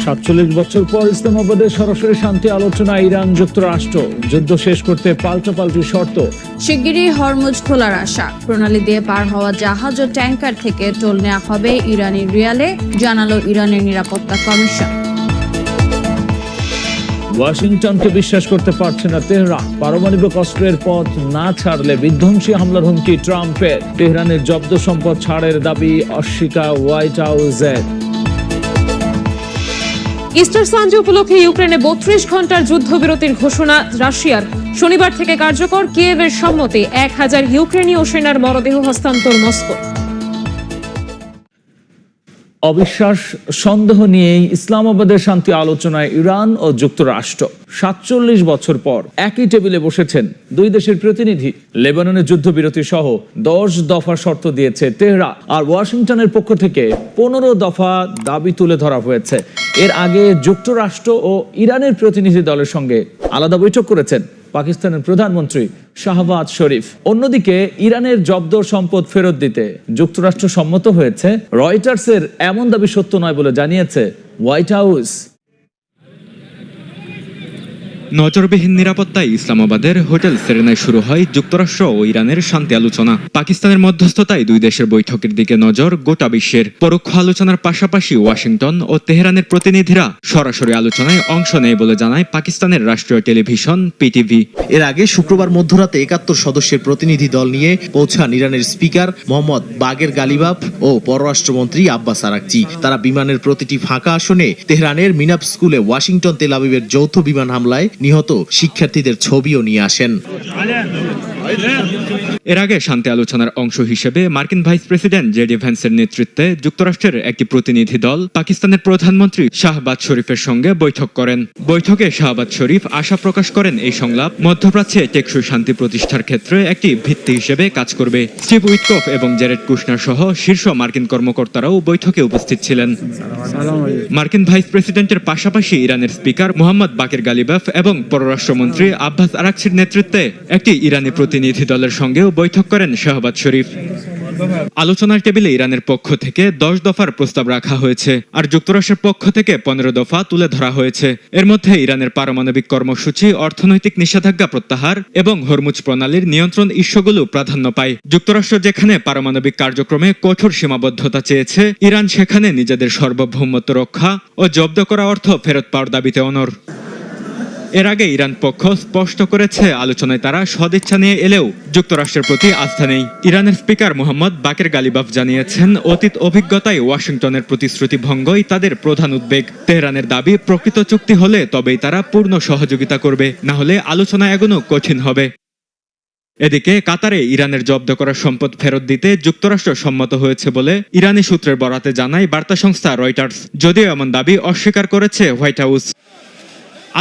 ৪৭ বছর পর ইসলামাবাদে সরাসরি শান্তি আলোচনা ইরান যুক্তরাষ্ট্র, যুদ্ধ শেষ করতে পাল্টাপাল্টি শর্ত। শিগগিরই হরমুজ খোলার আশা, প্রণালী দিয়ে পার হওয়া জাহাজ ও ট্যাঙ্কার থেকে টোল নেওয়া হবে ইরানি রিয়ালে, জানালো ইরানের নিরাপত্তা কমিশন। ওয়াশিংটনকে বিশ্বাস করতে পারছে না তেহরান, পারমাণবিক অস্ত্রের পথ না ছাড়লে বিধ্বংসী হামলার হুমকি ট্রাম্পের। তেহরানের জব্দ সম্পদ ছাড়ের দাবি অস্বীকার হোয়াইট হাউসের। ইস্টার সানডে উপলক্ষে ইউক্রেনে ৩২ ঘন্টার যুদ্ধবিরতির ঘোষণা রাশিয়ার। শনিবার থেকে কার্যকর, কিয়েভের সম্মতি ১,০০০ ইউক্রেনীয় সেনার মরদেহ হস্তান্তর মস্কো। অবিশ্বাস সন্দেহ নিয়েই ইসলামাবাদের শান্তি আলোচনায় ইরান ও যুক্তরাষ্ট্র। ৪৭ বছর পর একই টেবিলে বসেছেন দুই দেশের প্রতিনিধি। লেবাননের যুদ্ধবিরতি সহ ১০ দফা শর্ত দিয়েছে তেহরান, আর ওয়াশিংটনের পক্ষ থেকে ১৫ দফা দাবি তুলে ধরা হয়েছে। এর আগে যুক্তরাষ্ট্র ও ইরানের প্রতিনিধি দলের সঙ্গে আলাদা বৈঠক করেছেন পাকিস্তানের প্রধানমন্ত্রী শাহবাজ শরীফ। অন্যদিকে ইরানের জব্দ সম্পদ ফেরত দিতে যুক্তরাষ্ট্র সম্মত হয়েছে। রয়টার্সের এমন দাবি সত্য নয় বলে জানিয়েছে হোয়াইট হাউস। নজরবিহীন নিরাপত্তায় ইসলামাবাদের হোটেল সেরেনায় শুরু হয় যুক্তরাষ্ট্র ও ইরানের শান্তি আলোচনা। পাকিস্তানের মধ্যস্থতায় দুই দেশের বৈঠকের দিকে নজর গোটা বিশ্বের। পরোক্ষ আলোচনার পাশাপাশি ওয়াশিংটন ও তেহরানের প্রতিনিধিরা সরাসরি আলোচনায় অংশ নেয় বলে জানায় পাকিস্তানের রাষ্ট্রীয় টেলিভিশন পিটিভি। এর আগে শুক্রবার মধ্যরাতে ৭১ সদস্যের প্রতিনিধি দল নিয়ে পৌঁছান ইরানের স্পিকার মোহাম্মদ বাগের গালিবাফ ও পররাষ্ট্রমন্ত্রী আব্বাস আরাকচি। তারা বিমানের প্রতিটি ফাঁকা আসনে তেহরানের মিনাপ স্কুলে ওয়াশিংটন তেল আবিবের যৌথ বিমান হামলায় নিহত শিক্ষার্থীদের ছবিও নিয়ে আসেন। এর আগে শান্তি আলোচনার অংশ হিসেবে মার্কিন ভাইস প্রেসিডেন্ট জেডি ভ্যান্সের নেতৃত্বে যুক্তরাষ্ট্রের একটি প্রতিনিধি দল পাকিস্তানের প্রধানমন্ত্রী শাহবাজ শরীফের সঙ্গে বৈঠক করেন। বৈঠকে শাহবাজ শরীফ আশা প্রকাশ করেন এই সংলাপ মধ্যপ্রাচ্যে টেকসই শান্তি প্রতিষ্ঠার ক্ষেত্রে একটি ভিত্তি হিসেবে কাজ করবে। স্টিভ উইটকফ এবং জেরেড কুশনার সহ শীর্ষ মার্কিন কর্মকর্তারাও বৈঠকে উপস্থিত ছিলেন। মার্কিন ভাইস প্রেসিডেন্টের পাশাপাশি ইরানের স্পিকার মোহাম্মদ বাকের গালিবাফ এবং পররাষ্ট্রমন্ত্রী আব্বাস আরাকচির নেতৃত্বে একটি ইরানি প্রতিনিধি দলের সঙ্গেও বৈঠক করেন শাহবাজ শরীফ। আলোচনার টেবিলে ইরানের পক্ষ থেকে ১০ দফার প্রস্তাব রাখা হয়েছে, আর যুক্তরাষ্ট্রের পক্ষ থেকে ১৫ দফা তুলে ধরা হয়েছে। এর মধ্যে ইরানের পারমাণবিক কর্মসূচি, অর্থনৈতিক নিষেধাজ্ঞা প্রত্যাহার এবং হরমুজ প্রণালীর নিয়ন্ত্রণ ইস্যুগুলো প্রাধান্য পায়। যুক্তরাষ্ট্র যেখানে পারমাণবিক কার্যক্রমে কঠোর সীমাবদ্ধতা চেয়েছে, ইরান সেখানে নিজেদের সার্বভৌমত্ব রক্ষা ও জব্দ করা অর্থ ফেরত পাওয়ার দাবিতে অনড়। এর আগে ইরান পক্ষ স্পষ্ট করেছে আলোচনায় তারা সদিচ্ছা নিয়ে এলেও যুক্তরাষ্ট্রের প্রতি আস্থা নেই। ইরানের স্পিকার মোহাম্মদ বাকের গালিবাফ জানিয়েছেন, অতীত অভিজ্ঞতায় ওয়াশিংটনের প্রতিশ্রুতি ভঙ্গই তাদের প্রধান উদ্বেগ। তেহরানের দাবি প্রকৃত চুক্তি হলে তবেই তারা পূর্ণ সহযোগিতা করবে, না হলে আলোচনা এগোনো কঠিন হবে। এদিকে কাতারে ইরানের জব্দ করা সম্পদ ফেরত দিতে যুক্তরাষ্ট্র সম্মত হয়েছে বলে ইরানি সূত্রের বরাতে জানায় বার্তা সংস্থা রয়টার্স, যদিও এমন দাবি অস্বীকার করেছে হোয়াইট হাউস।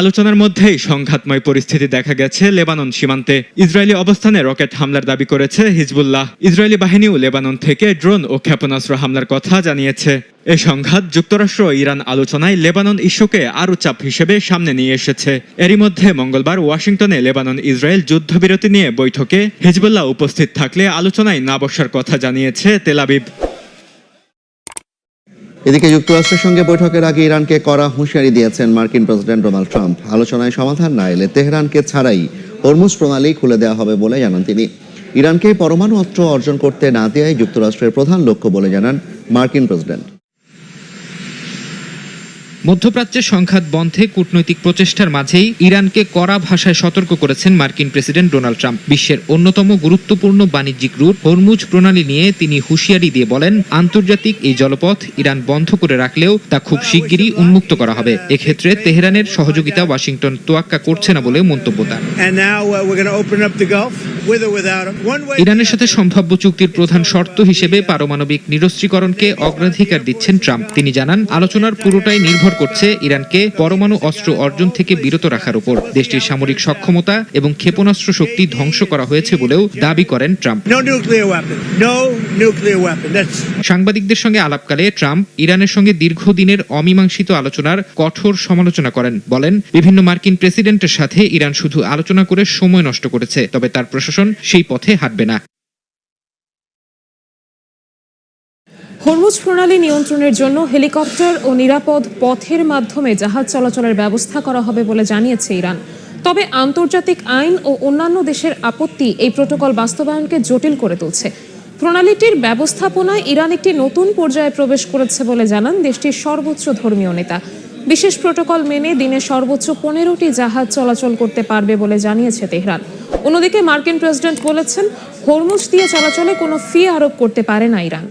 আলোচনার মধ্যেই সংঘাতময় পরিস্থিতি দেখা গেছে লেবানন সীমান্তে। ইসরায়েলি অবস্থানে রকেট হামলার দাবি করেছে হিজবুল্লাহ। ইসরায়েলি বাহিনীও লেবানন থেকে ড্রোন ও ক্ষেপণাস্ত্র হামলার কথা জানিয়েছে। এই সংঘাত যুক্তরাষ্ট্র ও ইরান আলোচনায় লেবানন ইস্যুকে আরও চাপ হিসেবে সামনে নিয়ে এসেছে। এরই মধ্যে মঙ্গলবার ওয়াশিংটনে লেবানন ইসরায়েল যুদ্ধবিরতি নিয়ে বৈঠকে হিজবুল্লাহ উপস্থিত থাকলে আলোচনায় না বসার কথা জানিয়েছে তেল আবিব। এদিকে যুক্তরাষ্ট্রের সঙ্গে বৈঠকের আগে ইরানকে কড়া হুঁশিয়ারি দিয়েছেন মার্কিন প্রেসিডেন্ট ডোনাল্ড ট্রাম্প। আলোচনায় সমাধান না এলে তেহরানকে ছাড়াই হরমুজ প্রণালী খুলে দেওয়া হবে বলে জানান তিনি। ইরানকে পরমাণু অস্ত্র অর্জন করতে না দেওয়াই যুক্তরাষ্ট্রের প্রধান লক্ষ্য বলে জানান মার্কিন প্রেসিডেন্ট। মধ্যপ্রাচ্যে সংঘাত বন্ধে কূটনৈতিক প্রচেষ্টার মাঝেই ইরানকে কড়া ভাষায় সতর্ক করেছেন মার্কিন প্রেসিডেন্ট ডোনাল্ড ট্রাম্প। বিশ্বের অন্যতম গুরুত্বপূর্ণ বাণিজ্যিক রুট হরমুজ প্রণালী নিয়ে তিনি হুঁশিয়ারি দিয়ে বলেন, আন্তর্জাতিক এই জলপথ ইরান বন্ধ করে রাখলেও তা খুব শিগগিরই উন্মুক্ত করা হবে। এক্ষেত্রে তেহরানের সহযোগিতা ওয়াশিংটন তোয়াক্কা করছে না বলে মন্তব্য তার। ইরানের সাথে সম্ভাব্য চুক্তির প্রধান শর্ত হিসেবে পারমাণবিক নিরস্ত্রীকরণকে অগ্রাধিকার দিচ্ছেন ট্রাম্প। তিনি জানান, আলোচনার পুরোটাই নির্ভর করছে ইরানকে পরমাণু অস্ত্র অর্জন থেকে বিরত রাখার উপর। দেশটির সামরিক সক্ষমতা এবং ক্ষেপণাস্ত্র শক্তি ধ্বংস করা হয়েছে বলেও দাবি করেন ট্রাম্প। সাংবাদিকদের সঙ্গে আলাপকালে ট্রাম্প ইরানের সঙ্গে দীর্ঘদিনের অমীমাংসিত আলোচনার কঠোর সমালোচনা করেন। বলেন, বিভিন্ন মার্কিন প্রেসিডেন্টের সাথে ইরান শুধু আলোচনা করে সময় নষ্ট করেছে, তবে তার প্রশাসন সেই পথে হাঁটবে না। হরমুজ প্রণালী নিয়ন্ত্রণের জন্য হেলিকপ্টার ও নিরাপদ পথের মাধ্যমে জাহাজ চলাচলের ব্যবস্থা করা হবে বলে জানিয়েছে ইরান। তবে আন্তর্জাতিক আইন ও অন্যান্য দেশের আপত্তি এই প্রোটোকল বাস্তবায়নকে জটিল করে তুলছে। প্রণালীটির ব্যবস্থাপনায় ইরান একটি নতুন পর্যায়ে প্রবেশ করেছে বলে জানান দেশটির সর্বোচ্চ ধর্মীয় নেতা। বিশেষ প্রোটোকল মেনে দিনে সর্বোচ্চ 15টি জাহাজ চলাচল করতে পারবে বলে জানিয়েছে তেহরান। অন্যদিকে মার্কিন প্রেসিডেন্ট বলেছেন, হরমুজ দিয়ে চলাচলে কোনো ফি আরোপ করতে পারে না ইরান।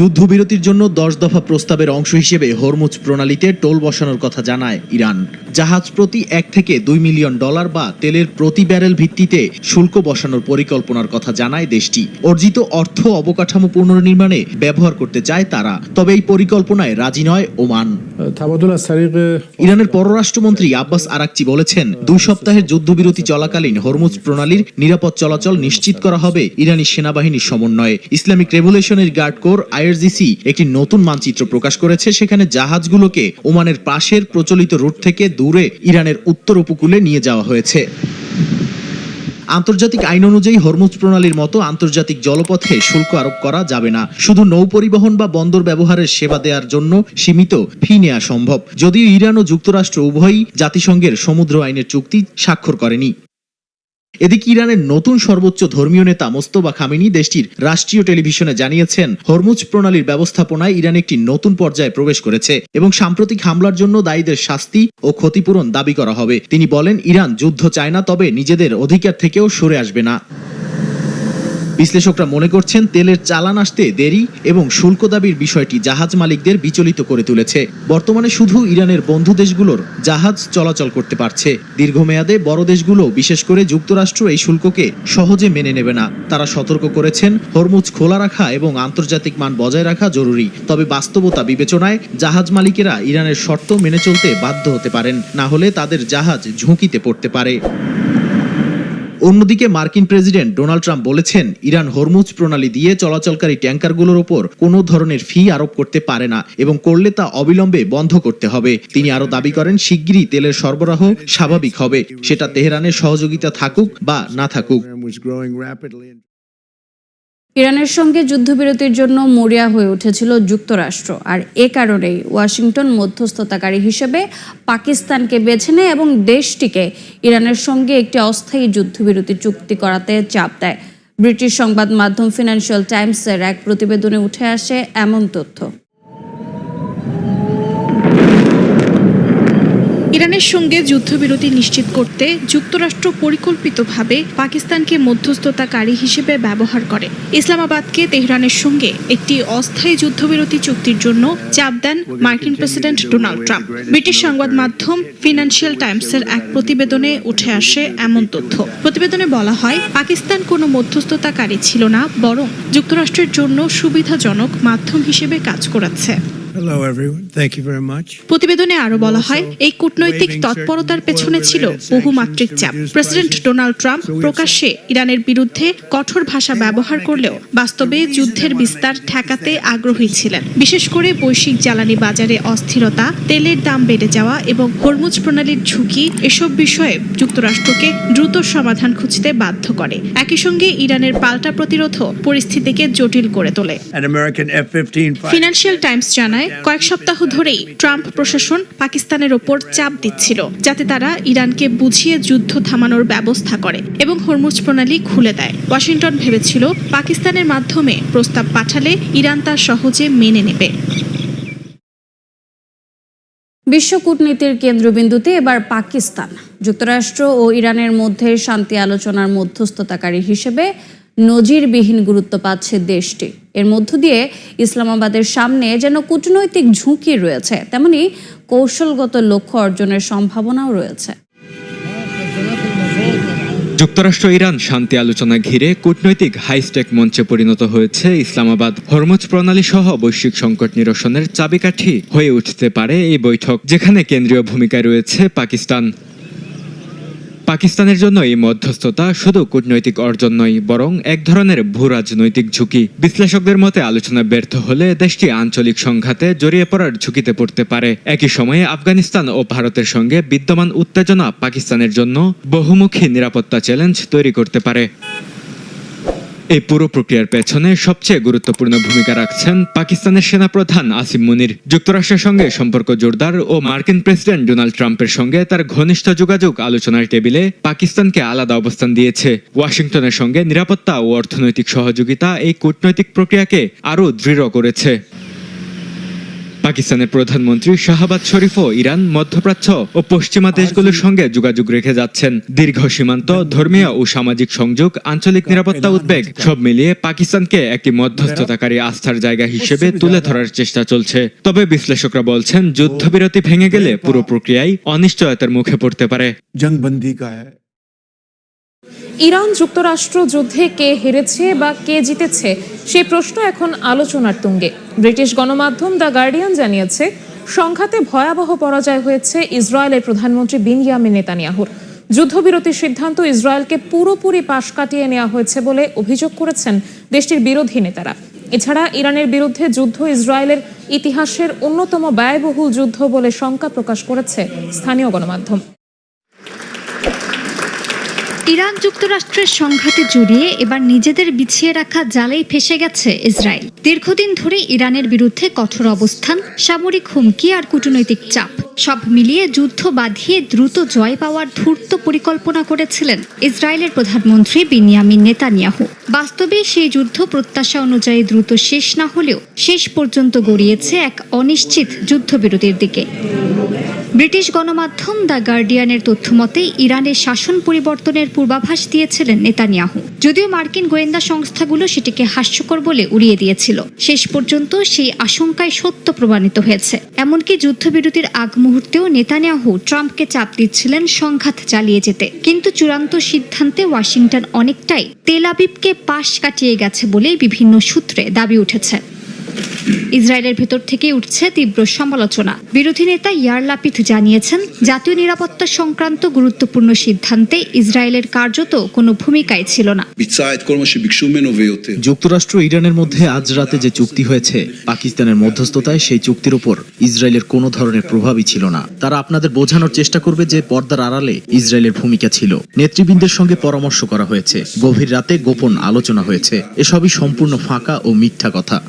যুদ্ধবিরতির জন্য 10 দফা প্রস্তাবের অংশ হিসেবে হরমুজ প্রণালীতে টোল বসানোর কথা জানায় ইরান। জাহাজ প্রতি $1 থেকে $2 মিলিয়ন বা তেলের প্রতি ব্যারেল ভিত্তিতে শুল্ক বসানোর পরিকল্পনার কথা জানায় দেশটি। অর্জিত অর্থ অবকাঠামো পুনর্নির্মাণে ব্যবহার করতে চায় তারা। তবে এই পরিকল্পনায় রাজি নয় ওমান। ইরানের পররাষ্ট্রমন্ত্রী আব্বাস আরাকচি বলেছেন, 2 সপ্তাহের যুদ্ধবিরতি চলাকালীন হরমুজ প্রণালীর নিরাপদ চলাচল নিশ্চিত করা হবে ইরানি সেনাবাহিনীর সমন্বয়ে। Islamic Revolutionary Guard Corps IRGC একটি নতুন মানচিত্র প্রকাশ করেছে। সেখানে জাহাজগুলোকে ওমানের পাশের প্রচলিত রুট থেকে দূরে ইরানের উত্তর উপকূলে নিয়ে যাওয়া হয়েছে। আন্তর্জাতিক আইন অনুযায়ী হরমুজ প্রণালীর মতো আন্তর্জাতিক জলপথে শুল্ক আরোপ করা যাবে না। শুধু নৌ পরিবহন বা বন্দর ব্যবহারের সেবা দেওয়ার জন্য সীমিত ফি নেওয়া সম্ভব। যদিও ইরান ও যুক্তরাষ্ট্র উভয়ই জাতিসংঘের সমুদ্র আইনের চুক্তি স্বাক্ষর করেনি। এদিকে ইরানের নতুন সর্বোচ্চ ধর্মীয় নেতা মোস্তফা খামেনি দেশটির রাষ্ট্রীয় টেলিভিশনে জানিয়েছেন, হরমুজ প্রণালীর ব্যবস্থাপনায় ইরান একটি নতুন পর্যায়ে প্রবেশ করেছে এবং সাম্প্রতিক হামলার জন্য দায়ীদের শাস্তি ও ক্ষতিপূরণ দাবি করা হবে। তিনি বলেন, ইরান যুদ্ধ চায় না, তবে নিজেদের অধিকার থেকেও সরে আসবে না। বিশ্লেষকরা মনে করছেন, তেলের চালান আসতে দেরি এবং শুল্ক দাবির বিষয়টি জাহাজ মালিকদের বিচলিত করে তুলেছে। বর্তমানে শুধু ইরানের বন্ধু দেশগুলোর জাহাজ চলাচল করতে পারছে। দীর্ঘমেয়াদে বড় দেশগুলো, বিশেষ করে যুক্তরাষ্ট্র, এই শুল্ককে সহজে মেনে নেবে না। তারা সতর্ক করেছেন, হরমুজ খোলা রাখা এবং আন্তর্জাতিক মান বজায় রাখা জরুরি। তবে বাস্তবতা বিবেচনায় জাহাজ মালিকেরা ইরানের শর্ত মেনে চলতে বাধ্য হতে পারেন, না হলে তাদের জাহাজ ঝুঁকিতে পড়তে পারে। অন্যদিকে মার্কিন প্রেসিডেন্ট ডোনাল্ড ট্রাম্প বলেছেন, ইরান হরমুজ প্রণালী দিয়ে চলাচলকারী ট্যাঙ্কারগুলোর ওপর কোনো ধরনের ফি আরোপ করতে পারে না এবং করলে তা অবিলম্বে বন্ধ করতে হবে। তিনি আরো দাবি করেন, শিগগিরই তেলের সরবরাহ স্বাভাবিক হবে, সেটা তেহরানের সহযোগিতা থাকুক বা না থাকুক। ইরানের সঙ্গে যুদ্ধবিরতির জন্য মরিয়া হয়ে উঠেছিল যুক্তরাষ্ট্র, আর এ কারণেই ওয়াশিংটন মধ্যস্থতাকারী হিসেবে পাকিস্তানকে বেছে নেয় এবং দেশটিকে ইরানের সঙ্গে একটি অস্থায়ী যুদ্ধবিরতি চুক্তি করাতে চাপ দেয়। ব্রিটিশ সংবাদ মাধ্যম ফিনান্সিয়াল টাইমসের এক প্রতিবেদনে উঠে আসে এমন তথ্য। ইরানের সঙ্গে যুদ্ধবিরতি নিশ্চিত করতে যুক্তরাষ্ট্র পরিকল্পিতভাবে পাকিস্তানকে মধ্যস্থতাকারী হিসেবে ব্যবহার করে। ইসলামাবাদকে তেহরানের সঙ্গে একটি অস্থায়ী যুদ্ধবিরতি চুক্তির জন্য চাপ দেন মার্কিন প্রেসিডেন্ট ডোনাল্ড ট্রাম্প। ব্রিটিশ সংবাদ মাধ্যম ফিনান্সিয়াল টাইমসের এক প্রতিবেদনে উঠে আসে এমন তথ্য। প্রতিবেদনে বলা হয়, পাকিস্তান কোনো মধ্যস্থতাকারী ছিল না, বরং যুক্তরাষ্ট্রের জন্য সুবিধাজনক মাধ্যম হিসেবে কাজ করেছে। Hello everyone. Thank you very much. প্রতিবেদনে আরো বলা হয়, এই কূটনৈতিক তৎপরতার পেছনে ছিল বহুমাত্রিক চাপ। প্রেসিডেন্ট ডোনাল্ড ট্রাম্প প্রকাশ্যে ইরানের বিরুদ্ধে কঠোর ভাষা ব্যবহার করলেও বাস্তবে যুদ্ধের বিস্তার ঠেকাতে আগ্রহী ছিলেন। বিশেষ করে বৈশ্বিক জ্বালানি বাজারে অস্থিরতা, তেলের দাম বেড়ে যাওয়া এবং হরমুজ প্রণালীর ঝুঁকি, এসব বিষয়ে যুক্তরাষ্ট্রকে দ্রুত সমাধান খুঁজতে বাধ্য করে। একই সঙ্গে ইরানের পাল্টা প্রতিরোধও পরিস্থিতিকে জটিল করে তোলে। ফিনান্সিয়াল টাইমস জানায়, কয়েক সপ্তাহ ধরেই ট্রাম্প প্রশাসন পাকিস্তানের ওপর চাপ দিচ্ছিল যাতে তারা ইরানকে বুঝিয়ে যুদ্ধ থামানোর ব্যবস্থা করে এবং হরমুজ প্রণালী খুলে দেয়। ওয়াশিংটন ভেবেছিল পাকিস্তানের মাধ্যমে প্রস্তাব পাঠালে ইরান তা সহজে মেনে নেবে। বিশ্ব কূটনীতির কেন্দ্রবিন্দুতে এবার পাকিস্তান। যুক্তরাষ্ট্র ও ইরানের মধ্যে শান্তি আলোচনার মধ্যস্থতাকারী হিসেবে নজিরবিহীন গুরুত্ব পাচ্ছে দেশটি। এর মধ্য দিয়ে ইসলামাবাদের সামনে যেন কূটনৈতিক ঝুঁকি রয়েছে, তেমনি কৌশলগত লক্ষ্য অর্জনের সম্ভাবনাও রয়েছে। যুক্তরাষ্ট্র ইরান শান্তি আলোচনা ঘিরে কূটনৈতিক হাইস্টেক মঞ্চে পরিণত হয়েছে ইসলামাবাদ। হরমুজ প্রণালী সহ বৈশ্বিক সংকট নিরসনের চাবিকাঠি হয়ে উঠতে পারে এই বৈঠক, যেখানে কেন্দ্রীয় ভূমিকায় রয়েছে পাকিস্তান। পাকিস্তানের জন্য এই মধ্যস্থতা শুধু কূটনৈতিক অর্জন নয়, বরং এক ধরনের ভূরাজনৈতিক ঝুঁকি। বিশ্লেষকদের মতে আলোচনা ব্যর্থ হলে দেশটি আঞ্চলিক সংঘাতে জড়িয়ে পড়ার ঝুঁকিতে পড়তে পারে। একই সময়ে আফগানিস্তান ও ভারতের সঙ্গে বিদ্যমান উত্তেজনা পাকিস্তানের জন্য বহুমুখী নিরাপত্তা চ্যালেঞ্জ তৈরি করতে পারে। এই পুরো প্রক্রিয়ার পেছনে সবচেয়ে গুরুত্বপূর্ণ ভূমিকা রাখছেন পাকিস্তানের সেনাপ্রধান আসিম মুনির। যুক্তরাষ্ট্রের সঙ্গে সম্পর্ক জোরদার ও মার্কিন প্রেসিডেন্ট ডোনাল্ড ট্রাম্পের সঙ্গে তার ঘনিষ্ঠ যোগাযোগ আলোচনার টেবিলে পাকিস্তানকে আলাদা অবস্থান দিয়েছে। ওয়াশিংটনের সঙ্গে নিরাপত্তা ও অর্থনৈতিক সহযোগিতা এই কূটনৈতিক প্রক্রিয়াকে আরও দৃঢ় করেছে। পাকিস্তানের প্রধানমন্ত্রী শাহবাজ শরীফও ইরান, মধ্যপ্রাচ্য ও পশ্চিমা দেশগুলোর সঙ্গে যোগাযোগ রেখে যাচ্ছেন। দীর্ঘ সীমান্ত, ধর্মীয় ও সামাজিক সংযোগ, আঞ্চলিক নিরাপত্তা উদ্বেগ সব মিলিয়ে পাকিস্তানকে একটি মধ্যস্থতাকারী আস্থার জায়গা হিসেবে তুলে ধরার চেষ্টা চলছে। তবে বিশ্লেষকরা বলছেন, যুদ্ধবিরতি ভেঙে গেলে পুরো প্রক্রিয়াই অনিশ্চয়তার মুখে পড়তে পারে। ইরান যুক্তরাষ্ট্র যুদ্ধে কে হেরেছে বা কে জিতেছে সেই প্রশ্ন এখন আলোচনার তুঙ্গে। ব্রিটিশ গণমাধ্যম দ্য গার্ডিয়ান জানিয়েছে, সংঘাতে ভয়াবহ পরাজয় হয়েছে ইসরায়েলের প্রধানমন্ত্রী বিনয়ামিন নেতানিয়াহুর। যুদ্ধবিরতির সিদ্ধান্ত ইসরায়েলকে পুরোপুরি পাশ কাটিয়ে নেওয়া হয়েছে বলে অভিযোগ করেছেন দেশটির বিরোধী নেতারা। এছাড়া ইরানের বিরুদ্ধে যুদ্ধ ইসরায়েলের ইতিহাসের অন্যতম ব্যয়বহুল যুদ্ধ বলে শঙ্কা প্রকাশ করেছে স্থানীয় গণমাধ্যম। ইরান যুক্তরাষ্ট্রের সংঘাতে জড়িয়ে এবার নিজেদের বিছিয়ে রাখা জালেই ফেসে গেছে ইসরায়েল। দীর্ঘদিন ধরে ইরানের বিরুদ্ধে কঠোর অবস্থান, সামরিক হুমকি আর কূটনৈতিক চাপ সব মিলিয়ে যুদ্ধ বাঁধিয়ে দ্রুত জয় পাওয়ার ধূর্ত পরিকল্পনা করেছিলেন ইসরায়েলের প্রধানমন্ত্রী বিনয়ামিন নেতানিয়াহু। বাস্তবে সেই যুদ্ধ প্রত্যাশা অনুযায়ী দ্রুত শেষ না হলেও শেষ পর্যন্ত গড়িয়েছে এক অনিশ্চিত যুদ্ধবিরতির দিকে। ব্রিটিশ গণমাধ্যম দ্য গার্ডিয়ানের তথ্যমতে ইরানের শাসন পরিবর্তনের পূর্বাভাস দিয়েছিলেন নেতানিয়াহু, যদিও মার্কিন গোয়েন্দা সংস্থাগুলো সেটিকে হাস্যকর বলে উড়িয়ে দিয়েছিল। শেষ পর্যন্ত সেই আশঙ্কায় সত্য প্রমাণিত হয়েছে। এমনকি যুদ্ধবিরতির আগ মুহূর্তেও নেতানিয়াহু ট্রাম্পকে চাপ দিচ্ছিলেন সংঘাত চালিয়ে যেতে, কিন্তু চূড়ান্ত সিদ্ধান্তে ওয়াশিংটন অনেকটাই তেল আবিবকে পাশ কাটিয়ে গেছে বলেই বিভিন্ন সূত্রে দাবি উঠেছে। ইসরায়েলের ভেতর থেকে উঠছে তীব্র সমালোচনা। বিরোধী নেতা ইয়ার লাপিদ জানিয়েছেন, জাতীয় নিরাপত্তা সংক্রান্ত গুরুত্বপূর্ণ সিদ্ধান্তে ইসরায়েলের কার্যত কোনো ভূমিকাই ছিল না। যুক্তরাষ্ট্র ইরানের মধ্যে আজ রাতে যে চুক্তি হয়েছে, পাকিস্তানের মধ্যস্থতায় সেই চুক্তির উপর ইসরায়েলের কোনো ধরনের প্রভাবই ছিল না। তারা আপনাদের বোঝানোর চেষ্টা করবে যে পর্দার আড়ালে ইসরায়েলের ভূমিকা ছিল। নেতৃবৃন্দের সঙ্গে পরামর্শ করা হয়েছে, গভীর রাতে গোপন আলোচনা হয়েছে। এসবই সম্পূর্ণ ফাঁকা ও মিথ্যা কথা।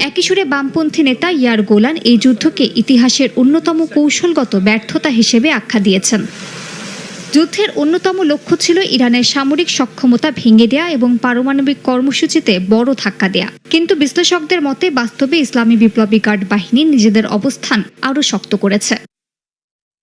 একই সুরে বামপন্থী নেতা ইয়ার গোলান এই যুদ্ধকে ইতিহাসের অন্যতম কৌশলগত ব্যর্থতা হিসেবে আখ্যা দিয়েছেন। যুদ্ধের অন্যতম লক্ষ্য ছিল ইরানের সামরিক সক্ষমতা ভেঙে দেয়া এবং পারমাণবিক কর্মসূচিতে বড় ধাক্কা দেয়া। কিন্তু বিশ্লেষকদের মতে বাস্তবে ইসলামী বিপ্লবী গার্ড বাহিনী নিজেদের অবস্থান আরও শক্ত করেছে।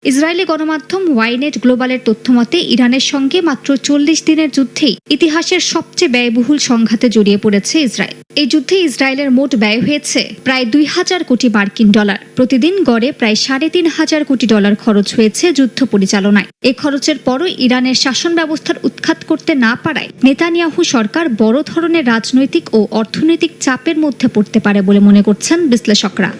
ইসরায়েলি গণমাধ্যম ওয়াইনেট গ্লোবালের তথ্যমতে ইরানের সঙ্গে মাত্র 40 দিনের যুদ্ধেই ইতিহাসের সবচেয়ে ব্যয়বহুল সংঘাতে জড়িয়ে পড়েছে ইসরায়েল। এই যুদ্ধে ইসরায়েলের মোট ব্যয় হয়েছে প্রায় 2000 কোটি মার্কিন ডলার। প্রতিদিন গড়ে প্রায় 3500 কোটি ডলার খরচ হয়েছে যুদ্ধ পরিচালনায়। এ খরচের পরও ইরানের শাসন ব্যবস্থার উৎখাত করতে না পারায় নেতানিয়াহু সরকার বড় ধরনের রাজনৈতিক ও অর্থনৈতিক চাপের মধ্যে পড়তে পারে বলে মনে করছেন বিশ্লেষকরা।